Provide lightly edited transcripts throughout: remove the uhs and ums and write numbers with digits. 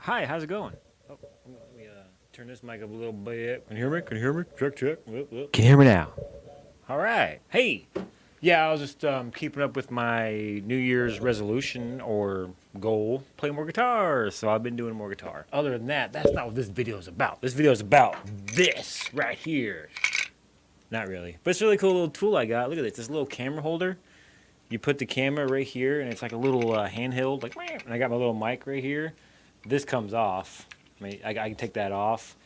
Hi, how's it going? Oh, let me turn this mic up a little bit. Can you hear me? Can you hear me? Check, check. Whoop, whoop. Can you hear me now? All right. Hey. Yeah, I was just keeping up with my New Year's resolution or goal, play more guitar. So I've been doing more guitar. Other than that, that's not what this video is about. This video is about this right here. Not really. But it's a really cool little tool I got. Look at this. This little camera holder. You put the camera right here, and it's like a little handheld. Like, and I got my little mic right here. This comes off. I can take that off.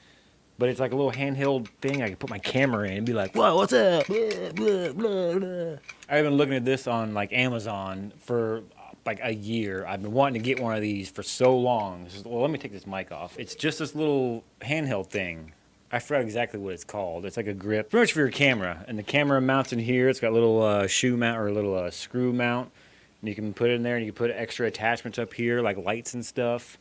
But it's like a little handheld thing. I can put my camera in and be like, whoa, what's up? Blah, blah, blah, blah. I've been looking at this on like Amazon for like a year. I've been wanting to get one of these for so long. Well, let me take this mic off. It's just this little handheld thing. I forgot exactly what it's called. It's like a grip, pretty much for your camera. And the camera mounts in here. It's got a little shoe mount or a little screw mount. And you can put it in there and you can put extra attachments up here like lights and stuff.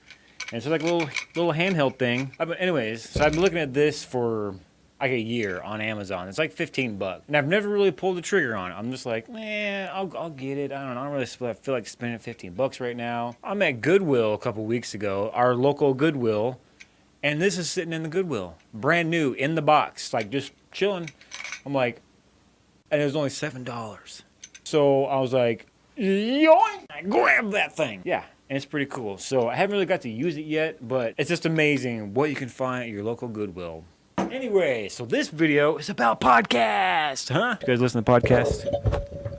And it's like a little handheld thing. Anyways, so I've been looking at this for like a year on Amazon. It's like $15. And I've never really pulled the trigger on it. I'm just like, man, I'll get it. I don't know. I don't really feel like spending $15 right now. I'm at Goodwill a couple weeks ago, our local Goodwill. And this is sitting in the Goodwill, brand new, in the box, like just chilling. I'm like, and it was only $7. So I was like, yoink, grab that thing. Yeah, and it's pretty cool. So I haven't really got to use it yet, but it's just amazing what you can find at your local Goodwill. Anyway, so this video is about podcasts, huh? You guys listen to podcasts?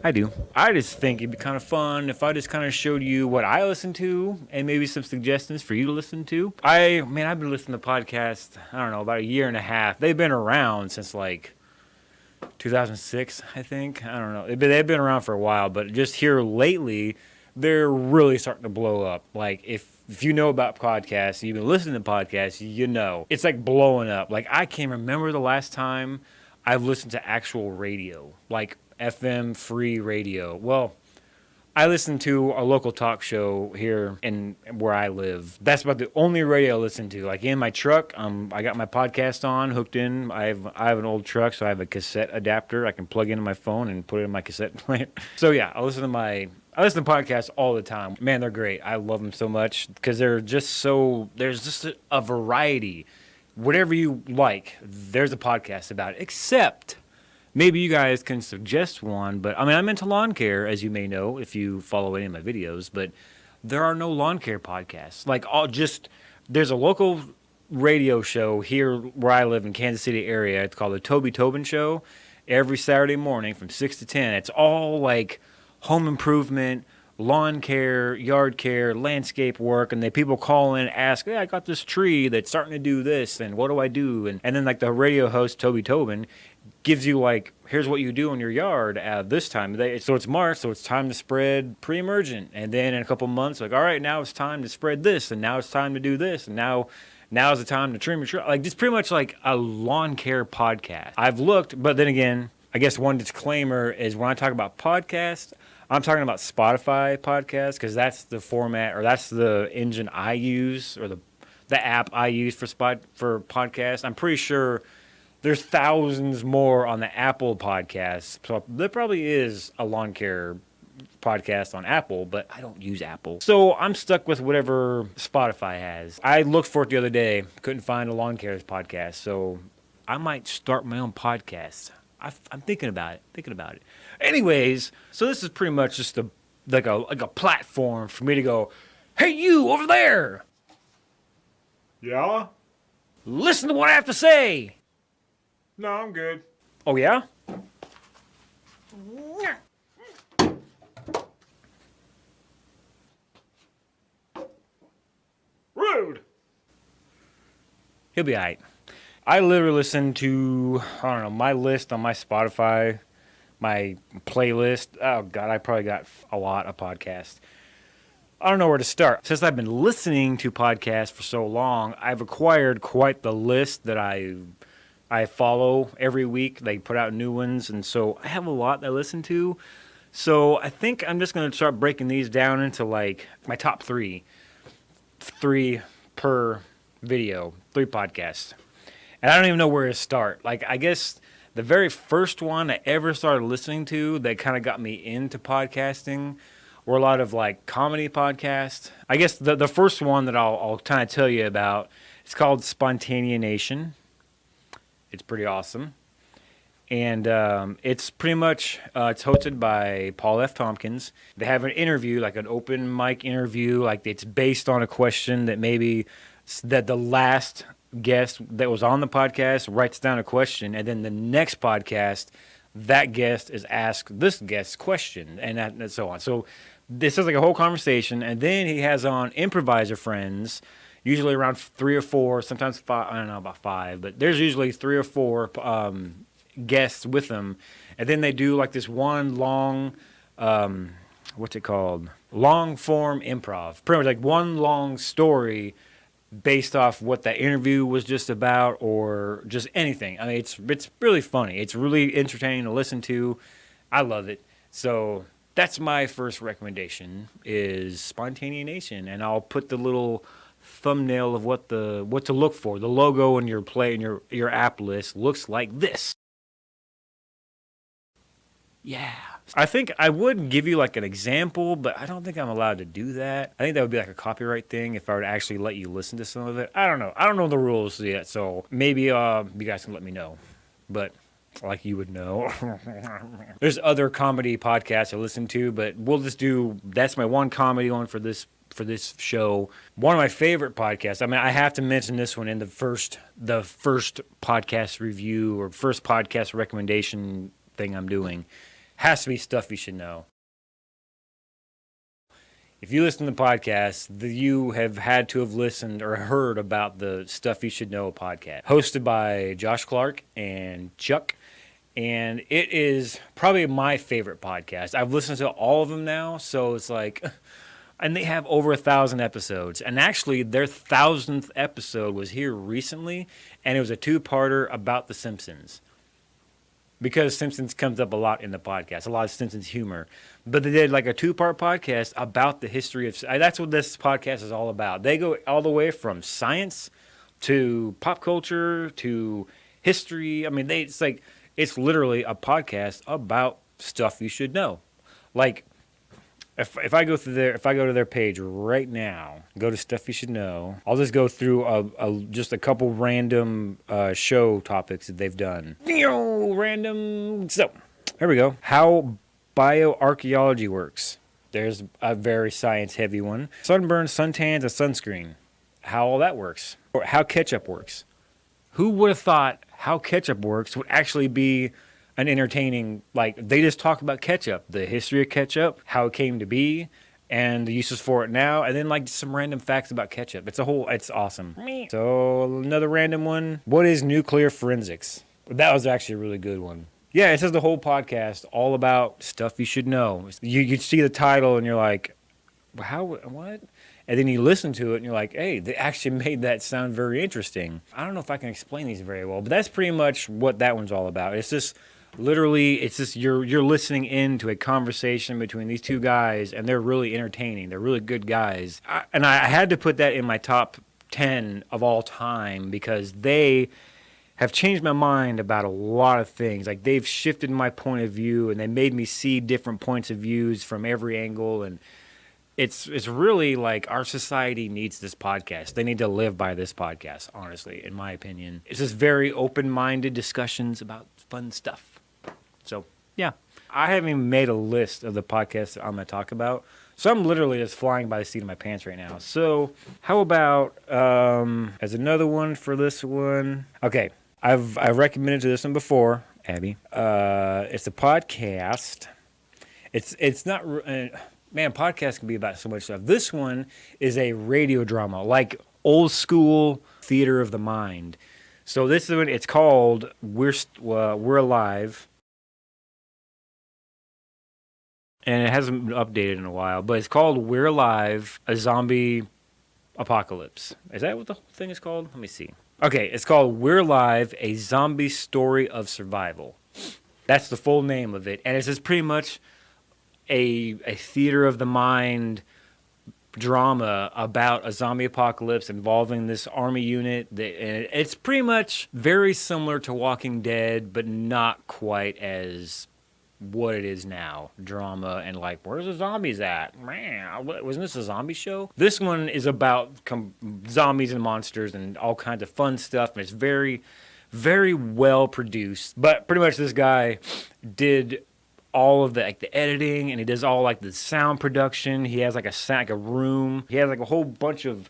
I do. I just think it'd be kind of fun if I just kind of showed you what I listen to and maybe some suggestions for you to listen to. I've been listening to podcasts, I don't know, about a year and a half. They've been around since like 2006, I think. I don't know. They've been around for a while, but just here lately, they're really starting to blow up. Like if you know about podcasts, you've been listening to podcasts, you know. It's like blowing up. Like I can't remember the last time I've listened to actual radio. Like FM free radio. Well, I listen to a local talk show here in where I live. That's about the only radio I listen to. Like in my truck, I got my podcast on, hooked in. I have an old truck, so I have a cassette adapter I can plug into my phone and put it in my cassette player. So yeah, I listen to podcasts all the time. Man, they're great. I love them so much because there's just a variety. Whatever you like, there's a podcast about it. Except maybe you guys can suggest one, but I'm into lawn care, as you may know if you follow any of my videos, but there are no lawn care podcasts. There's a local radio show here where I live in Kansas City area. It's called the Toby Tobin Show every Saturday morning from 6 to 10. It's all like home improvement, lawn care, yard care, landscape work, and people call in and ask, hey, I got this tree that's starting to do this, and what do I do? And then like the radio host, Toby Tobin, gives you like, here's what you do in your yard at this time. So it's March, so it's time to spread pre-emergent. And then in a couple months, like, all right, now it's time to spread this, and now it's time to do this, and now's the time to trim your tree. Like, it's pretty much like a lawn care podcast. I've looked, but then again, I guess one disclaimer is when I talk about podcasts, I'm talking about Spotify podcasts because that's the format or that's the engine I use or the app I use for podcasts. I'm pretty sure there's thousands more on the Apple podcasts. So there probably is a lawn care podcast on Apple, but I don't use Apple. So I'm stuck with whatever Spotify has. I looked for it the other day, couldn't find a lawn care podcast. So I might start my own podcast. I'm thinking about it. Anyways, so this is pretty much just like a platform for me to go, hey, you over there. Yeah? Listen to what I have to say. No, I'm good. Oh, yeah? Rude. He'll be all right. I literally listen to, I don't know, my list on my Spotify, my playlist. Oh, God, I probably got a lot of podcasts. I don't know where to start. Since I've been listening to podcasts for so long, I've acquired quite the list that I follow every week. They put out new ones, and so I have a lot that I listen to. So I think I'm just going to start breaking these down into like my top three per video, 3 podcasts. And I don't even know where to start. Like, I guess the very first one I ever started listening to that kind of got me into podcasting or a lot of like comedy podcasts. I guess the first one that I'll kind of tell you about, it's called Spontaneanation. It's pretty awesome. And it's pretty much, it's hosted by Paul F. Tompkins. They have an interview, like an open mic interview, like it's based on a question that maybe that the last guest that was on the podcast writes down a question, and then the next podcast, that guest is asked this guest's question, and so on. So this is like a whole conversation, and then he has on improviser friends, usually around 3 or 4, sometimes 5, I don't know about 5, but there's usually 3 or 4 guests with them, and then they do like this one long what's it called, long form improv, pretty much like one long story based off what that interview was just about, or just anything. I mean, it's really funny, it's really entertaining to listen to. I love it. So that's my first recommendation, is Spontaneanation, and I'll put the little thumbnail of what to look for. The logo in your your app list looks like this. Yeah. I think I would give you like an example, but I don't think I'm allowed to do that. I think that would be like a copyright thing if I were to actually let you listen to some of it. I don't know. I don't know the rules yet, so maybe you guys can let me know. But like you would know. There's other comedy podcasts I listen to, but we'll just that's my one comedy one for this show. One of my favorite podcasts. I mean, I have to mention this one in the first podcast review or first podcast recommendation thing I'm doing. Has to be Stuff You Should Know. If you listen to the podcast, you have had to have listened or heard about the Stuff You Should Know podcast, hosted by Josh Clark and Chuck. And it is probably my favorite podcast. I've listened to all of them now, so it's like, and they have over 1,000 episodes. And actually, their 1,000th episode was here recently, and it was a 2-parter about The Simpsons. Because Simpsons comes up a lot in the podcast, a lot of Simpsons humor. But they did like a 2-part podcast about the history of... That's what this podcast is all about. They go all the way from science to pop culture to history. I mean, it's literally a podcast about stuff you should know. Like, if I go to their page right now, go to Stuff You Should Know, I'll just go through just a couple random show topics that they've done. Random. So, here we go. How bioarchaeology works. There's a very science-heavy one. Sunburn, suntans, and sunscreen. How all that works. Or how ketchup works. Who would have thought how ketchup works would actually be an entertaining, like, they just talk about ketchup, the history of ketchup, how it came to be, and the uses for it now, and then like some random facts about ketchup. It's awesome. So another random one. What is nuclear forensics? That was actually a really good one. Yeah, it says the whole podcast all about stuff you should know. You see the title and you're like, what? And then you listen to it and you're like, hey, they actually made that sound very interesting. I don't know if I can explain these very well, but that's pretty much what that one's all about. It's just literally, it's just you're listening into a conversation between these two guys, and they're really entertaining. They're really good guys. I had to put that in my top 10 of all time because they have changed my mind about a lot of things. Like, they've shifted my point of view, and they made me see different points of views from every angle, and it's really like our society needs this podcast. They need to live by this podcast, honestly, in my opinion. It's just very open-minded discussions about fun stuff. So, yeah. I haven't even made a list of the podcasts that I'm going to talk about. So I'm literally just flying by the seat of my pants right now. So how about, as another one for this one? Okay, I've recommended to this one before, Abby. It's a podcast. It's not... man, podcasts can be about so much stuff. This one is a radio drama, like old school theater of the mind. So this is one. It's called We're Alive, and it hasn't been updated in a while. But it's called We're Alive: A Zombie Apocalypse. Is that what the whole thing is called? Let me see. Okay, it's called We're Alive: A Zombie Story of Survival. That's the full name of it, and it's just pretty much a theater of the mind drama about a zombie apocalypse involving this army unit. And it's pretty much very similar to Walking Dead, but not quite as what it is now. Drama and like, where's the zombies at? Man, wasn't this a zombie show? This one is about zombies and monsters and all kinds of fun stuff. And it's very, very well produced. But pretty much this guy did all of the like the editing, and he does all like the sound production. He has like a room. He has like a whole bunch of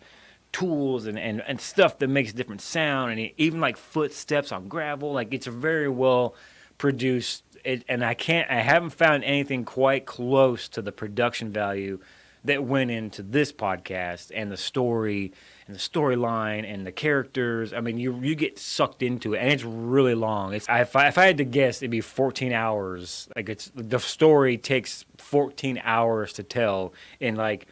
tools and stuff that makes different sound, and even like footsteps on gravel. Like it's a very well produced. And I haven't found anything quite close to the production value that went into this podcast and the story and the storyline and the characters. I mean, you get sucked into it, and it's really long. If I had to guess, it'd be 14 hours. Like the story takes 14 hours to tell in like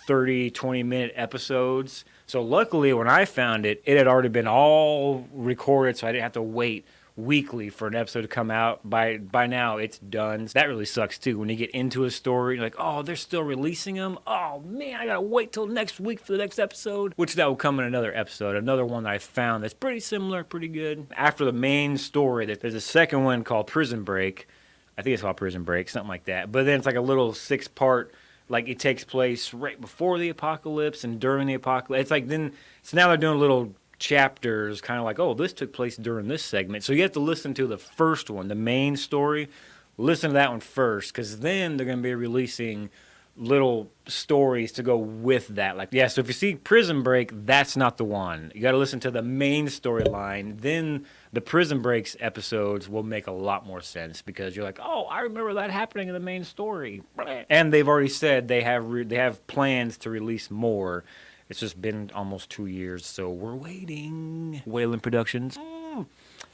20-minute episodes. So luckily, when I found it, it had already been all recorded, so I didn't have to wait weekly for an episode to come out. By now, it's done. That really sucks, too. When you get into a story, you're like, oh, they're still releasing them? Oh, man, I got to wait till next week for the next episode. Which that will come in another episode. Another one that I found that's pretty similar, pretty good. After the main story, there's a second one called Prison Break. I think it's called Prison Break, something like that. But then it's like a little 6-part. Like, it takes place right before the apocalypse and during the apocalypse. It's like so now they're doing little chapters, kind of like, oh, this took place during this segment. So you have to listen to the first one, the main story. Listen to that one first, because then they're going to be releasing little stories to go with that. Like, yeah, so if you see Prison Break, that's not the one. You got to listen to the main storyline. Then the Prison Breaks episodes will make a lot more sense, because you're like, oh, I remember that happening in the main story. And they've already said they have plans to release more. It's just been almost 2 years, so we're waiting. Wayland Productions.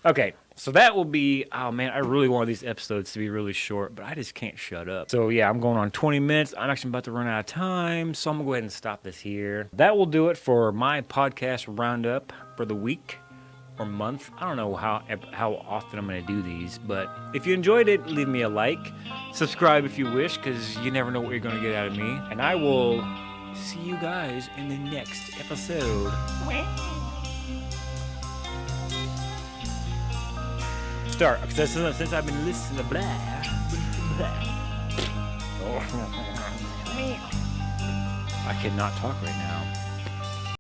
Okay, so that will be, oh man, I really want these episodes to be really short, but I just can't shut up. So yeah, I'm going on 20 minutes. I'm actually about to run out of time, so I'm going to go ahead and stop this here. That will do it for my podcast roundup for the week or month. I don't know how often I'm going to do these, but if you enjoyed it, leave me a like. Subscribe if you wish, because you never know what you're going to get out of me. And I will see you guys in the next episode. Start, because since I've been listening to blah. I cannot talk right now.